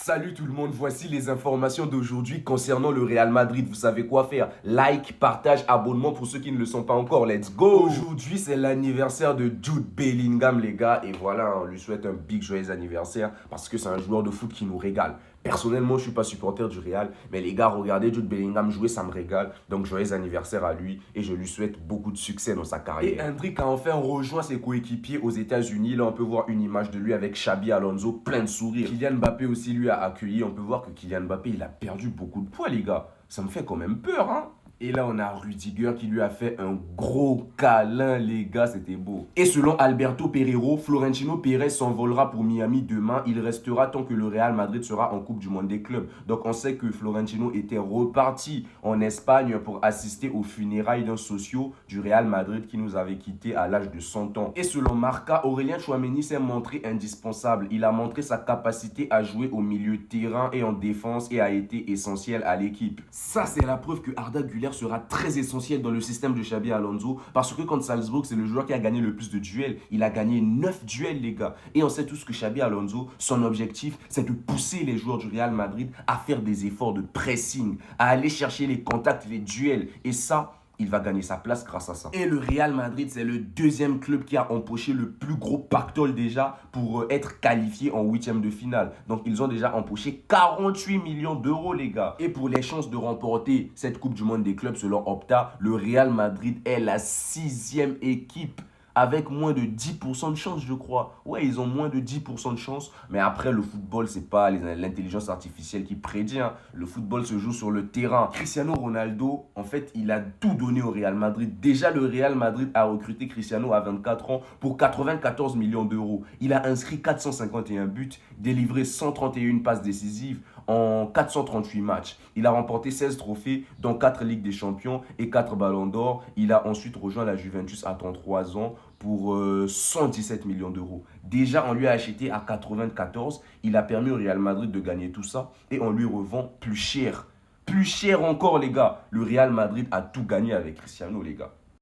Salut tout le monde, voici les informations d'aujourd'hui concernant le Real Madrid. Vous savez quoi faire? Like, partage, abonnement pour ceux qui ne le sont pas encore. Let's go! Aujourd'hui, c'est l'anniversaire de Jude Bellingham, les gars. Et voilà, on lui souhaite un big joyeux anniversaire parce que c'est un joueur de foot qui nous régale. Personnellement, je ne suis pas supporter du Real, mais les gars, regardez Jude Bellingham jouer, ça me régale. Donc, joyeux anniversaire à lui et je lui souhaite beaucoup de succès dans sa carrière. Et Hendrick a enfin rejoint ses coéquipiers aux États-Unis. Là, on peut voir une image de lui avec Xabi Alonso, plein de sourires. Kylian Mbappé aussi lui a accueilli. On peut voir que Kylian Mbappé, il a perdu beaucoup de poids, les gars. Ça me fait quand même peur, hein. Et là, on a Rudiger qui lui a fait un gros câlin, les gars, c'était beau. Et selon Alberto Pereiro, Florentino Pérez s'envolera pour Miami demain. Il restera tant que le Real Madrid sera en Coupe du Monde des clubs. Donc, on sait que Florentino était reparti en Espagne pour assister aux funérailles d'un socio du Real Madrid qui nous avait quittés à l'âge de 100 ans. Et selon Marca, Aurélien Tchouaméni s'est montré indispensable. Il a montré sa capacité à jouer au milieu de terrain et en défense et a été essentiel à l'équipe. Ça, c'est la preuve que Arda Güler sera très essentiel dans le système de Xabi Alonso parce que contre Salzbourg, c'est le joueur qui a gagné le plus de duels. Il a gagné 9 duels, les gars. Et on sait tous que Xabi Alonso, son objectif, c'est de pousser les joueurs du Real Madrid à faire des efforts de pressing, à aller chercher les contacts, les duels. Et ça, il va gagner sa place grâce à ça. Et le Real Madrid, c'est le deuxième club qui a empoché le plus gros pactole déjà pour être qualifié en huitième de finale. Donc, ils ont déjà empoché 48 millions d'euros, les gars. Et pour les chances de remporter cette Coupe du Monde des clubs selon Opta, le Real Madrid est la 6e équipe avec moins de 10% de chance, je crois. Ouais, ils ont moins de 10% de chance. Mais après, le football, c'est pas l'intelligence artificielle qui prédit, hein. Le football se joue sur le terrain. Cristiano Ronaldo, en fait, il a tout donné au Real Madrid. Déjà, le Real Madrid a recruté Cristiano à 24 ans pour 94 millions d'euros. Il a inscrit 451 buts, délivré 131 passes décisives en 438 matchs. Il a remporté 16 trophées, dont 4 Ligues des Champions et 4 Ballons d'Or. Il a ensuite rejoint la Juventus à 33 ans pour 117 millions d'euros. Déjà, on lui a acheté à 94. Il a permis au Real Madrid de gagner tout ça et on lui revend plus cher. Plus cher encore, les gars. Le Real Madrid a tout gagné avec Cristiano, les gars.